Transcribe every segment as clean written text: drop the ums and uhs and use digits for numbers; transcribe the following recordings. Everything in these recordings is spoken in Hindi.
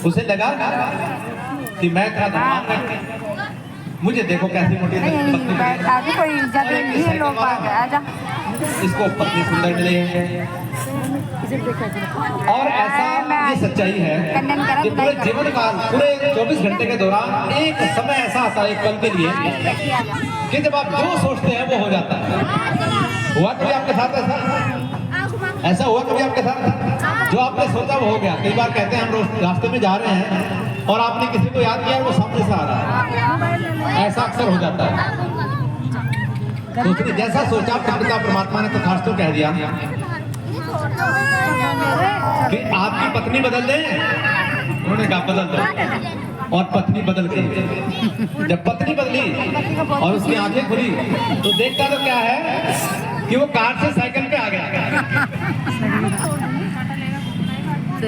उसे लगा कि मैं था धनवान, मुझे देखो कैसी मोटी कोई इज्जत नहीं है, लोग आजा इसको पत्नी सुंदर मिले है। और ऐसा ये सच्चाई है कि पूरे जीवन काल, पूरे 24 घंटे के दौरान एक समय ऐसा आता है, एक पल के लिए, कि जब आप जो सोचते हैं वो हो जाता है। हुआ कभी आपके साथ ऐसा हुआ कभी आपके साथ? जो आपने सोचा वो हो गया। कई बार कहते हैं हम रास्ते में जा रहे हैं और आपने किसी को याद किया, वो सामने से आ रहा है, ऐसा अक्सर हो जाता है। तो उसने जैसा सोचा पिता परमात्मा ने तथास्तु कह दिया कि आपकी पत्नी बदल दें। उन्होंने कहा बदल दो, और पत्नी बदल गई। जब पत्नी बदली और उसकी आंखें खुली तो देखता तो क्या है कि वो कार से साइकिल पे आ गया।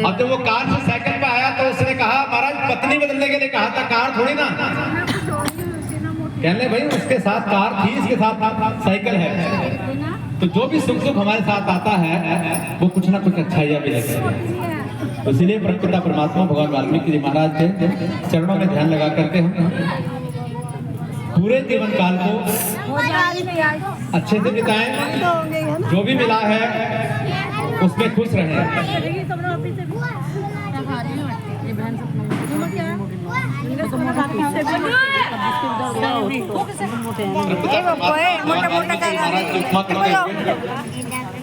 अब जब वो कार से साइकिल पे आया तो उसने कहा महाराज पत्नी बदलने के लिए कहा था, कार थोड़ी ना। कहने भाई उसके साथ कार थी, इसके साथ साइकिल है। तो जो भी सुख सुख हमारे साथ आता है वो कुछ ना कुछ अच्छाइयाँ भी लगती है। तो इसलिए परमपिता परमात्मा भगवान वाल्मीकि जी महाराज के चरणों में ध्यान लगा करके हम पूरे जीवन काल को अच्छे से बिताएं। जो भी मिला है उसमें खुश रहें।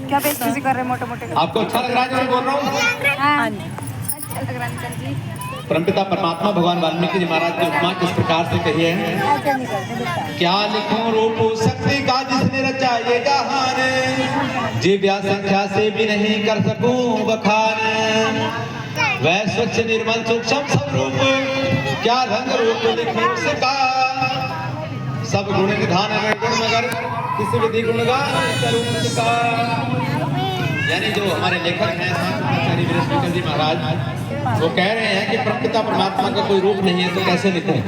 क्या बेइज्जती कर रहे मोटे मोटे? आपको अच्छा लग रहा है जो मैं बोल रहा हूँ? अच्छा लग रहा है अंकल जी। परमपिता परमात्मा भगवान वाल्मीकि जी महाराज की उपमा किस प्रकार से कही है? क्या लिखूं रूप शक्ति का जिसने रचा ये जहान, जीव्या संख्या से भी नहीं कर सकूं बखान। वह स्वच्छ निर्मल सूक्ष्म स्वरूप, क्या रंग रूप लिखूं उसका। सब गुण निधान गुण मगर किसी विधि गुण गान करूं उसका। यानी जो हमारे लेखक हैं आचार्य वीरेश्वर जी महाराज, वो कह रहे हैं कि परमपिता परमात्मा का कोई रूप नहीं है तो कैसे लिखें।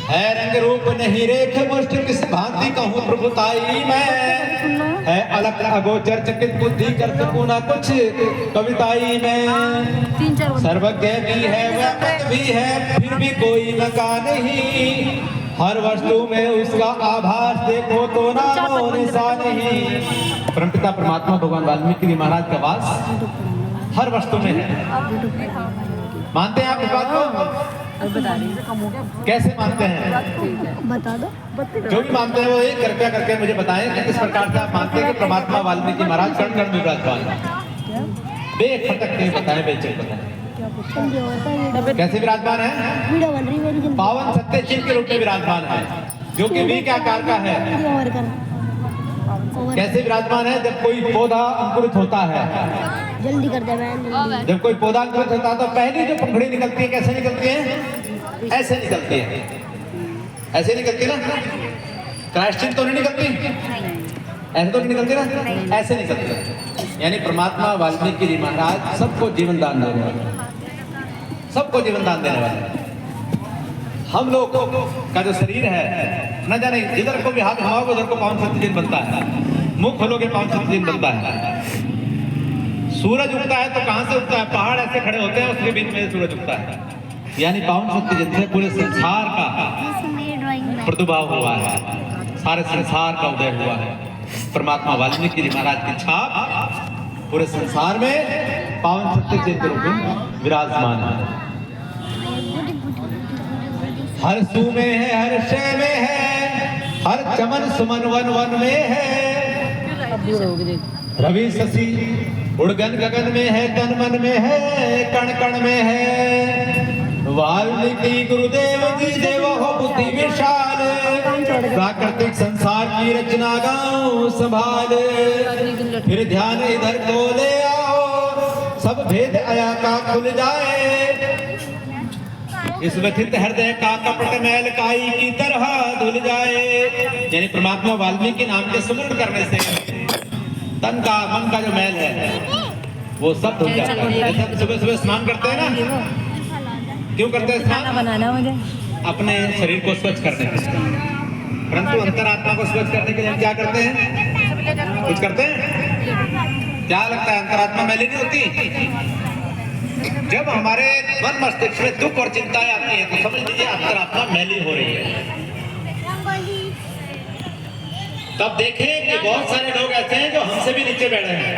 है रंग रूप नहीं रेख मुष्ट किस भांति कहूँ प्रभुताई मैं। है अलग अगोचर चकित बुद्धि कर सकूं ना कुछ कविताई में। सर्वज्ञ भी है व्यापक भी है फिर भी कोई लगा नहीं। हर वस्तु में उसका आभास देखो तो नामो निशान नहीं। परमपिता परमात्मा भगवान वाल्मीकि जी महाराज का वास हर वस्तु में है। मानते हैं आप इस बात को? कैसे मानते हैं? बता दो। जो भी मानते हैं वो एक कृपया करके मुझे बताएं कि किस प्रकार से आप मानते हैं कि परमात्मा वाल्मीकि महाराज कण कण में विराजमान है। बेखटक नहीं बताएं, बेचैन बताएं कैसे विराजमान है। पावन सत्य चिन्ह के रूप में विराजमान है, जो कि वी के आकार का है। कैसे विराजमान है? जब कोई पौधा अंकुरित होता है, जल्दी कर दे मैं। जब कोई पौधा अंकुरित होता है तो पहली जो पंखुड़ी निकलती है कैसे निकलती है? ऐसे निकलती है, ऐसे निकलती है ना। क्राइस्ट चिन्ह तो नहीं निकलती, ऐसे तो नहीं निकलती ना, ऐसे निकलती है। यानी परमात्मा वाल्मीकि जी महाराज सबको जीवन दान दे रहे हैं, सबको जीवन दान देने वाले। हम लोग का जो शरीर है न जाने इधर को भी हाथ घुमाओगे उधर को पावन सत्य चिन्ह बनता है, मुख खोलोगे पावन सत्य चिन्ह बनता है। सूरज उगता है तो कहां से उगता है? पहाड़ ऐसे खड़े होते हैं उसके बीच में सूरज उगता है। यानी पावन सत्य चिन्ह से पूरे संसार का प्रादुर्भाव हुआ है, सारे संसार का उदय हुआ है। परमात्मा वाल्मीकि जी महाराज की छाप पूरे संसार में पावन सत्य चिन्ह के रूप में विराजमान है। हर सू में है, हर शय में है, हर चमन सुमन वन वन में है। रवि शशि उड़गन गगन में है, तन मन में है, कण कण में है। वाल्मीकि गुरुदेव जी देव हो बुद्धि विशाल, प्राकृतिक संसार की रचना गाँव संभाल। फिर ध्यान इधर को ले आओ, सब भेद आया का खुल जाए। इस व्यथित हृदय का कपट मैल काई की तरह धुल जाए। यानी परमात्मा वाल्मीकि नाम के सुमरण करने से तन का मन का जो मैल है वो सब धुल जाता है। जैसे सुबह सुबह स्नान करते हैं ना, क्यों करते हैं स्नान? बनाना मुझे अपने शरीर को स्वच्छ करने के लिए, परंतु अंतरात्मा को स्वच्छ करने के लिए हम क्या करते हैं? कुछ करते हैं? क्या लगता है अंतरात्मा मैली नहीं होती? जब हमारे मन मस्तिष्क में दुख और चिंताएं आती हैं तो समझ लीजिए अंतरात्मा मैली हो रही है। तब देखें कि बहुत सारे लोग ऐसे हैं जो हमसे भी नीचे बैठे हैं।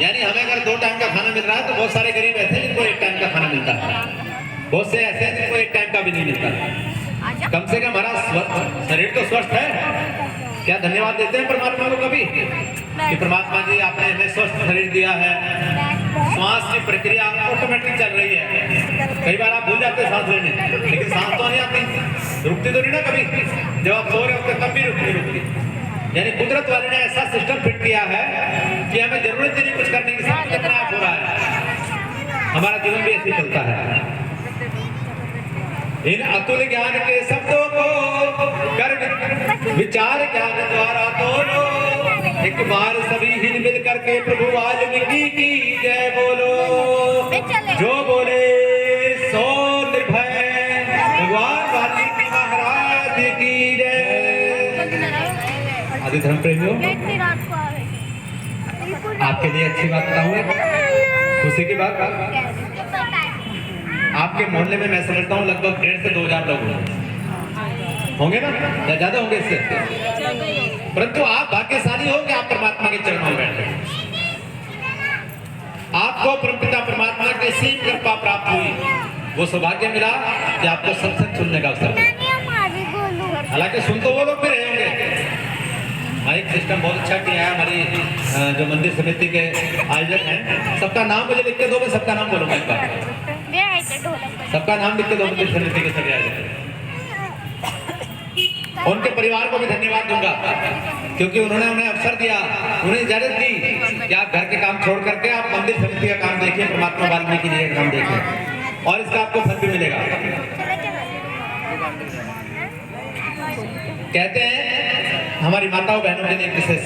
यानी हमें अगर 2 टाइम का खाना मिल रहा है तो बहुत सारे गरीब ऐसे हैं जिनको 1 टाइम का खाना मिलता है। बहुत से ऐसे हैं जिनको 1 टाइम का भी नहीं मिलता। कम से कम हमारा शरीर तो स्वस्थ है। क्या धन्यवाद देते हैं परमात्मा को कभी कि परमात्मा जी आपने हमें स्वस्थ शरीर दिया है, श्वास की प्रक्रिया ऑटोमेटिक चल रही है। कई बार आप भूल जाते हैं सांस लेने, लेकिन सांस तो नहीं आती, रुकती तो नहीं ना कभी। जब आप सो रहे होते तब भी रुकती। यानी कुदरत वाले ने ऐसा सिस्टम फिट किया है कि हमें जरूरत ही नहीं कुछ करने की, सब अपने आप हो रहा है। हमारा जीवन भी ऐसे चलता है। इन अतुल ज्ञान के शब्दों को कर विचार ज्ञान द्वारा तोलो, एक बार सभी हिल मिल करके प्रभु वाल्मीकि की जय बोलो। जो बोले सो निर्भय, भगवान वाल्मीकि महाराज की जय। आदि धर्म प्रेमियों, आपके लिए अच्छी बात बताऊं, खुशी की बात। आपके मोहल्ले में मैं समझता हूँ लगभग 1,500 से 2,000 लोग होंगे ना, या ज्यादा होंगे इससे। परंतु आप भाग्यशाली हो कि आप परमात्मा के चरणों में बैठे। आपको परमपिता परमात्मा की सीम कृपा प्राप्त हुई, वो सौभाग्य मिला कि आपको सत्संग सुनने का अवसर। हालांकि सुन तो वो लोग भी रहे होंगे। एक सिस्टम बहुत अच्छा किया है हमारी जो मंदिर समिति के आयोजक हैं। सबका नाम मुझे लिख के दो, मैं सबका नाम बोलूंगा एक बार। सबका नाम लिख के दो मंदिर समिति के सभी आयोजक। उनके परिवार को भी धन्यवाद दूंगा क्योंकि उन्होंने उन्हें अवसर दिया, उन्हें इजाजत दी कि आप घर के काम छोड़ करके आप मंदिर समिति का काम देखिए, परमात्मा वाल्मीकि जी का काम देखिए और इसका आपको फल भी मिलेगा। कहते हैं हमारी माताओं बहनों के लिए एक विशेष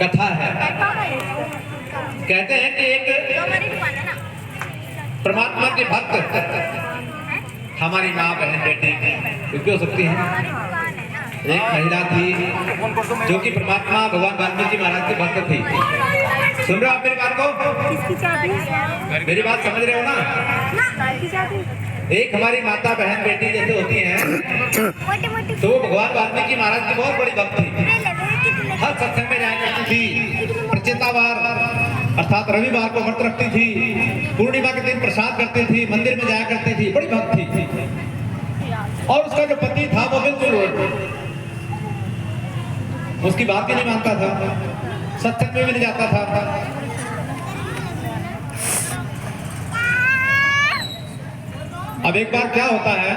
कथा है। कहते हैं कि एक परमात्मा के भक्त, हमारी माँ बहन बेटी कुछ भी हो सकती है, एक महिला थी जो कि परमात्मा भगवान वाल्मीकि महाराज की भक्त थी। सुन रहे हो आप मेरी बात को? मेरी बात समझ रहे हो ना? एक हमारी माता बहन बेटी जैसे होती हैं तो वो भगवान वाल्मीकि महाराज की बहुत बड़ी भक्त थी। हर सत्संग में जाया करती थी, प्रचितावार अर्थात रविवार को व्रत रखती थी, पूर्णिमा के दिन प्रसाद करती थी, मंदिर में जाया करती थी, बड़ी भक्त थी। और उसका जो पति था वो बिल्कुल उसकी बात ही नहीं मानता था, सत्संग में भी नहीं जाता था। अब एक बार क्या होता है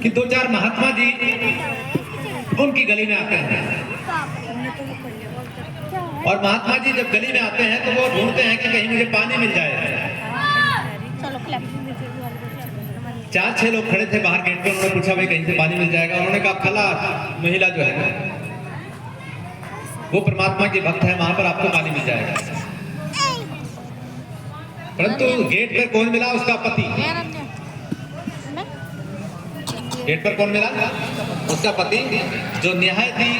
कि 2-4 महात्मा जी उनकी गली में आते हैं और महात्मा जी जब गली में आते हैं तो वो ढूंढते हैं कि कहीं मुझे पानी मिल जाए। 4-6 लोग खड़े थे बाहर गेट पे, उन्होंने पूछा भाई कहीं से पानी मिल जाएगा? उन्होंने कहा फला महिला जो है वो परमात्मा की भक्त है, वहां पर आपको पानी मिल जाएगा। परंतु गेट पर कौन मिला? उसका पति। गेट पर कौन मिला? उसका पति, जो निहायत ही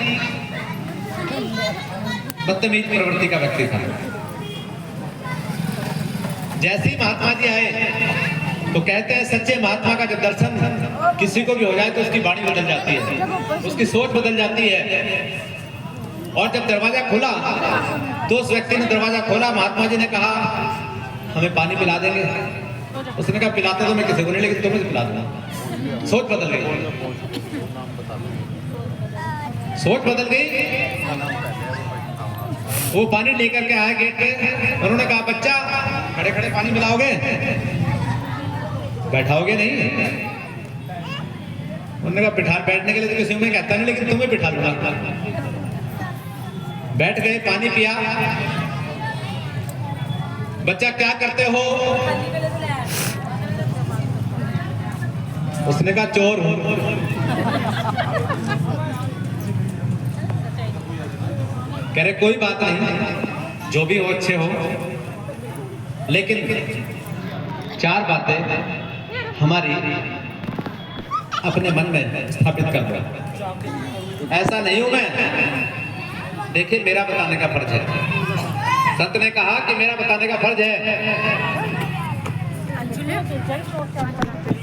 बदतमीज प्रवृत्ति का व्यक्ति था। जैसे ही महात्मा जी आए तो कहते हैं सच्चे महात्मा का जब दर्शन किसी को भी हो जाए तो उसकी वाणी बदल जाती है, उसकी सोच बदल जाती है। और जब दरवाजा खुला तो उस व्यक्ति ने दरवाजा खोला, महात्मा जी ने कहा हमें पानी पिला देंगे? उसने कहा पिलाते तो मैं किसी को नहीं, लेकिन तुम्हें पिला दूंगा। सोच बदल गई, सोच बदल गई। वो पानी लेकर के आए गेट पे, उन्होंने कहा बच्चा खड़े खड़े पानी पिलाओगे? बैठाओगे नहीं? उन्होंने कहा बिठा, बैठने के लिए तो किसी में कहता नहीं, लेकिन तुम्हें बिठा लूंगा। बैठ गए, पानी पिया। बच्चा क्या करते हो? उसने कहा चोर हूं। कह रहे कोई बात नहीं, जो भी हो अच्छे हो, लेकिन 4 बातें हमारी अपने मन में स्थापित कर दो। ऐसा नहीं हूं मैं। देखिए मेरा बताने का फर्ज है। संत ने कहा कि मेरा बताने का फर्ज है।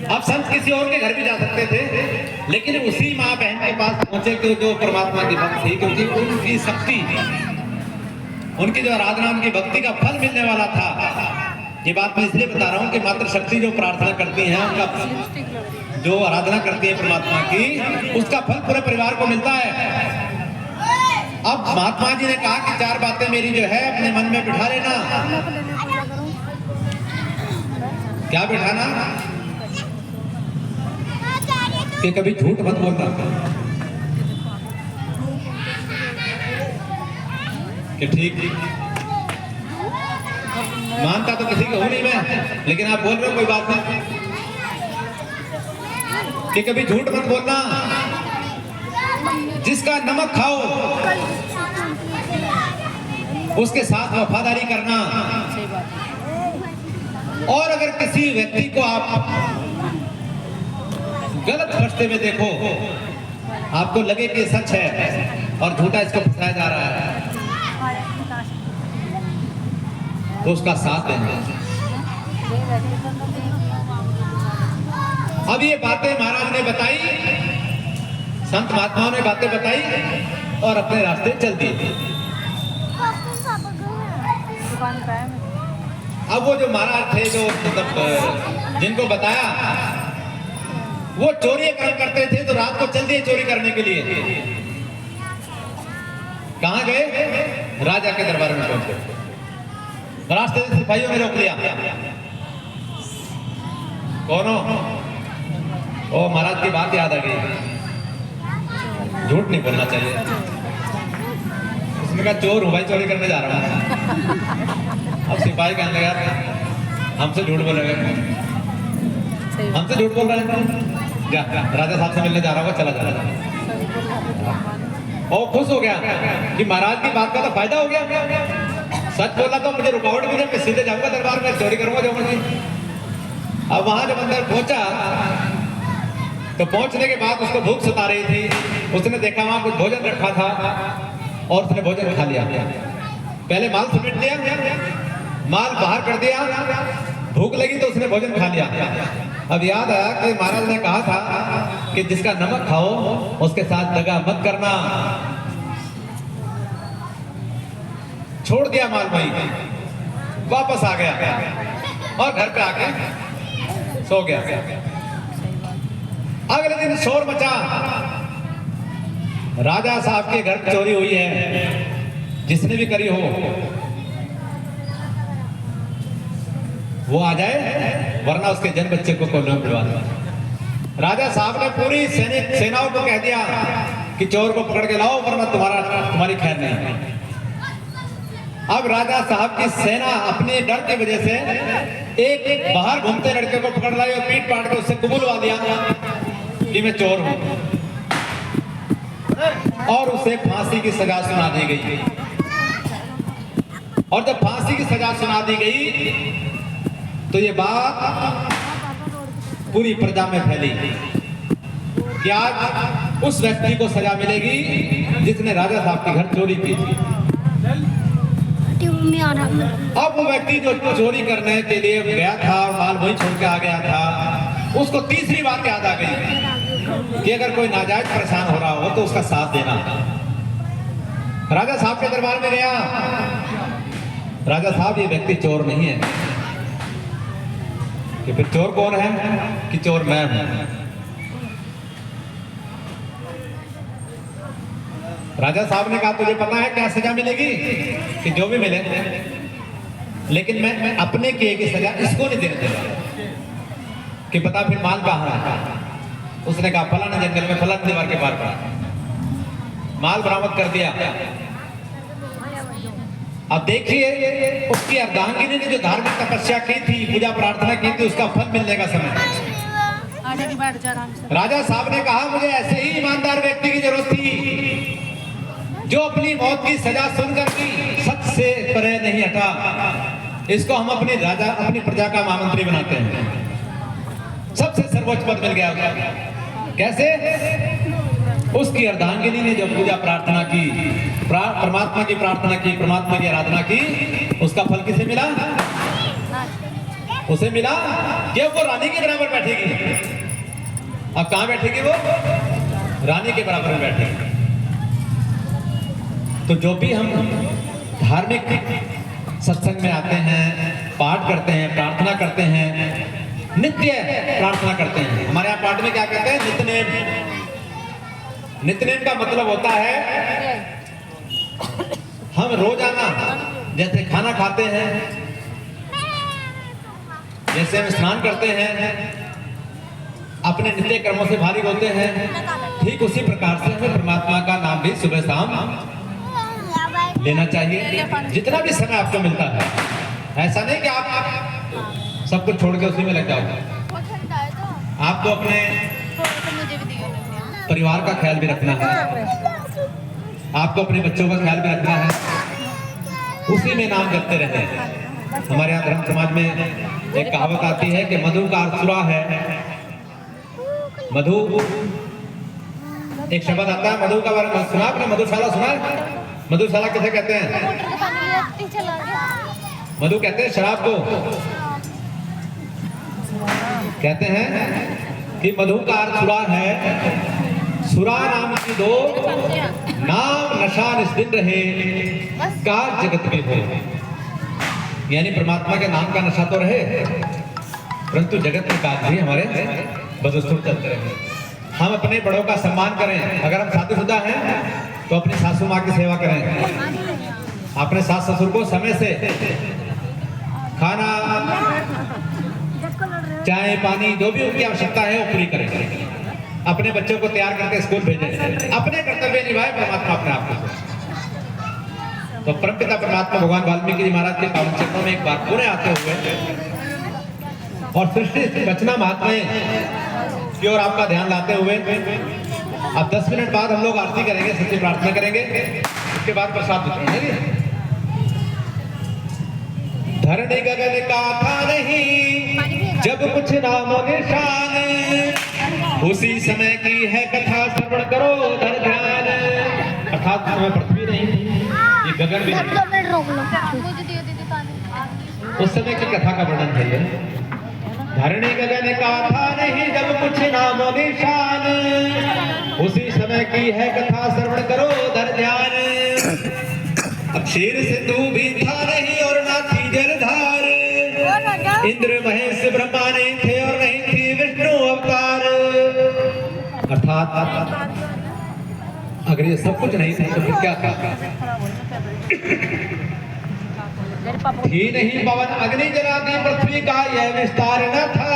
अब संत किसी और के घर भी जा सकते थे, लेकिन उसी माँ बहन के पास पहुंचे कि जो परमात्मा की भक्त थी, क्योंकि उनकी शक्ति, उनकी जो आराधना, उनकी भक्ति का फल मिलने वाला था। ये बात मैं इसलिए बता रहा हूँ कि मात्र शक्ति जो प्रार्थना करती है, उनका जो आराधना करती है परमात्मा की, उसका फल पूरे परिवार को मिलता है। अब महात्मा जी ने कहा कि 4 बातें मेरी जो है अपने मन में बिठा लेना। क्या बिठाना? कि कभी झूठ मत बोलना, कि ठीक मानता तो किसी को हूं नहीं मैं, लेकिन आप बोल रहे हो कोई बात नहीं। कि कभी झूठ मत बोलना, जिसका नमक खाओ उसके साथ वफादारी करना, और अगर किसी व्यक्ति को आप गलत रास्ते में देखो, आपको लगे कि सच है और झूठा इसको फंसाया जा रहा है, तो उसका साथ देना। अब ये बातें महाराज ने बताई, संत महात्माओं ने बातें बताई और अपने रास्ते चल दिए। अब वो जो महाराज थे, जो मतलब जिनको बताया, वो चोरी काम करते थे, तो रात को चल दिए चोरी करने के लिए। कहां गए? राजा के दरबार में पहुंचे। रास्ते से सिपाहियों ने रोक लिया। कौन हो? ओ महाराज की बात याद आ गई, झूठ नहीं बोलना चाहिए। उसने कहा चोर हूं भाई, चोरी करने जा रहा हूं। अब सिपाही कहने लगा हमसे झूठ बोल रहे, हमसे झूठ बोल रहे हैं, जा राजा साहब से मिलने जा रहा होगा, चला जा रहा। और खुश हो गया कि महाराज की बात का तो फायदा हो गया। सच बोला तो मुझे रुकावट भी नहीं, मैं सीधे जाऊंगा दरबार में, चोरी करूंगा जो मर्जी। अब वहां जब अंदर पहुंचा, तो पहुंचने के बाद उसको भूख सता रही थी। उसने देखा वहां कुछ भोजन रखा था और उसने भोजन खा लिया। पहले माल समेट लिया, माल बाहर कर दिया, भूख लगी तो उसने भोजन खा लिया। अब याद आया कि महाराज ने कहा था कि जिसका नमक खाओ उसके साथ दगा मत करना। छोड़ दिया माल वहीं, वापस आ गया और घर पे आके सो गया। अगले दिन शोर मचा, राजा साहब के घर चोरी हुई है, जिसने भी करी हो वो आ जाए, वरना उसके जन बच्चे को कोल्हे में पिलवा दे। राजा साहब ने पूरी सेनाओं को कह दिया कि चोर को पकड़ के लाओ, वरना तुम्हारी खैर नहीं। अब राजा साहब की सेना अपने डर की वजह से एक बाहर घूमते लड़के को पकड़ लाई और पीट पाट के उससे कबूलवा दिया कि मैं चोर हूं, और उसे फांसी की सजा सुना दी गई। और जब फांसी की सजा सुना दी गई तो ये बात पूरी प्रजा में फैली कि आज उस व्यक्ति को सजा मिलेगी जिसने राजा साहब के घर चोरी की थी। अब वो व्यक्ति जो चोरी करने के लिए गया था, माल वही छोड़ के आ गया था, उसको तीसरी बात याद आ गई कि अगर कोई नाजायज परेशान हो रहा हो तो उसका साथ देना। राजा साहब के दरबार में गया। राजा साहब, ये व्यक्ति चोर नहीं है। कि फिर चोर कौन है? कि चोर मैं हूं। राजा साहब ने कहा तुझे पता है क्या सजा मिलेगी? कि जो भी मिले, लेकिन मैं अपने किए की सजा इसको नहीं देने देगा। कि पता फिर माल कहाँ है? उसने कहा फलाना जंगल में फलाना दीवार के पार पड़ा। माल बरामद कर दिया। अब देखिए उसकी अर्धांगिनी ने जो धार्मिक तपस्या की थी, पूजा प्रार्थना की थी, उसका फल मिलने का समय। राजा साहब ने कहा मुझे ऐसे ही ईमानदार व्यक्ति की जरूरत थी जो अपनी मौत की सजा सुनकर भी सच से परे नहीं हटा। इसको हम अपनी प्रजा का महामंत्री बनाते हैं। सबसे सर्वोच्च पद मिल गया। कैसे? उसकी अर्धांगिनी ने जो पूजा प्रार्थना की, परमात्मा की प्रार्थना की, परमात्मा की आराधना की, उसका फल किसे मिला? उसे मिला कि वो रानी के बराबर बैठेगी। अब कहां बैठेगी वो? रानी के बराबर में बैठेगी। तो जो भी हम धार्मिक सत्संग में आते हैं, पाठ करते हैं, प्रार्थना करते हैं, नित्य प्रार्थना करते हैं। हमारे यहाँ पाठ में क्या कहते हैं? नित्यनेम। नित्यनेम का मतलब होता है हम रोजाना जैसे खाना खाते हैं, जैसे हम स्नान करते हैं, अपने नित्य कर्मों से भारी होते हैं, ठीक उसी प्रकार से हमें परमात्मा का नाम भी सुबह शाम लेना चाहिए, जितना भी समय आपको मिलता है। ऐसा नहीं कि आप सब कुछ छोड़ के उसी में लग जाओ। आपको अपने परिवार का ख्याल भी रखना है, आपको अपने बच्चों का ख्याल भी रखना है, उसी में नाम जपते रहते हैं। हमारे यहाँ धर्म समाज में एक कहावत आती है कि मधु का अर्थ सुरा है। मधु एक शब्द आता है मधु का बारे में सुना आपने? मधुशाला सुना है? मधुशाला किसे कहते हैं? मधु कहते हैं शराब को। कहते हैं कि मधु का अर्थ सुरा है। सुरा नाम की दो नाम नशा निस्दिन रहे का जगत में हो। यानी परमात्मा के नाम का नशा तो रहे, परंतु जगत में काज भी हमारे बदस्तूर चलते रहे। हम अपने बड़ों का सम्मान करें। अगर हम शादीशुदा हैं तो अपनी सासू माँ की सेवा करें, अपने सास ससुर को समय से खाना, चाय, पानी जो भी उनकी आवश्यकता है वो पूरी करें। अपने बच्चों को तैयार करके स्कूल भेजें, अपने कर्तव्य निभाए, परमात्मा अपने आप को। तो परमपिता परमात्मा भगवान वाल्मीकि जी महाराज के पावन चरणों में एक बार पूरे आते हुए और सृष्टि रचना महात्मा की ओर आपका ध्यान लाते हुए अब 10 मिनट बाद हम लोग आरती करेंगे, सच्ची प्रार्थना करेंगे, उसके बाद प्रसाद वितरण है। धरणी गगन का था नहीं जब कुछ नामो निशान, उसी समय की है कथा श्रवण करो धर ध्यान। अर्थात उस समय पृथ्वी नहीं थी, ये गगन भी नहीं, उस समय की कथा का वर्णन है। धरणी गगन का था नहीं जब कुछ नामो निशान, उसी समय की है कथा श्रवण करो धर ध्यान। अब क्षीर सिंधु भी था नहीं और ना थी जलधार, इंद्र महेश ब्रह्मा नहीं थे और नहीं थी विष्णु अवतार। अर्थात अगर ये सब कुछ नहीं था तो फिर क्या था? थी नहीं पवन अग्नि जलाती पृथ्वी का यह विस्तार न था,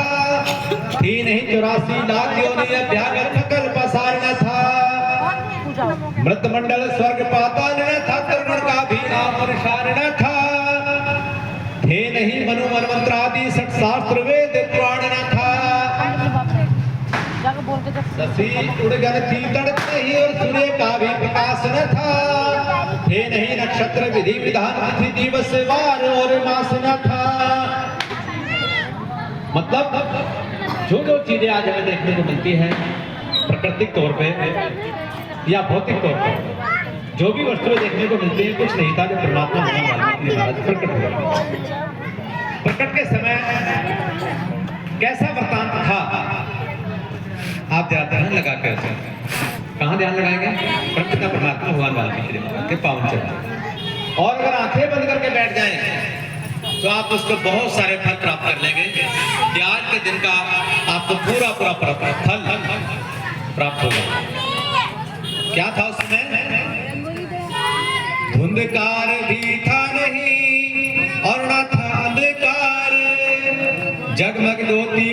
थी नहीं 84 लाख योनि अभ्यागत सकल पसार न था, मृत मंडल स्वर्ग पाताल न था, तरुण का भी नाम निशान न था, थे नहीं मनु मनमंत्रादि 60 शास्त्र वेद पुराण न था, शशि उड़गन थी तड़प नहीं और सूर्य का भी प्रकाश न था, थे नहीं नक्षत्र विधि विधान तिथि दिवस वार और मास न था। मतलब जो जो चीजें आज हमें देखने को मिलती हैं प्राकृतिक तौर पे या भौतिक तौर पर, जो भी वस्तुएं देखने को मिलती हैं, कुछ नहीं था जब परमात्मा भगवान वाल्मीकि महाराज प्रकट हुए। प्रकट के समय कैसा वृतांत था आप जरा ध्यान लगा कर, कहाँ ध्यान लगाएंगे? परमपिता परमात्मा भगवान वाल्मीकि के पावन चरण। और अगर आंखें बंद करके बैठ जाएं तो आप उसको बहुत सारे फल प्राप्त कर लेंगे कि आज के दिन का आपको पूरा पूरा फल प्राप्त होगा। क्या था उसमें? धुंधकार भी था नहीं और ना था अंधकार, जगमग ज्योति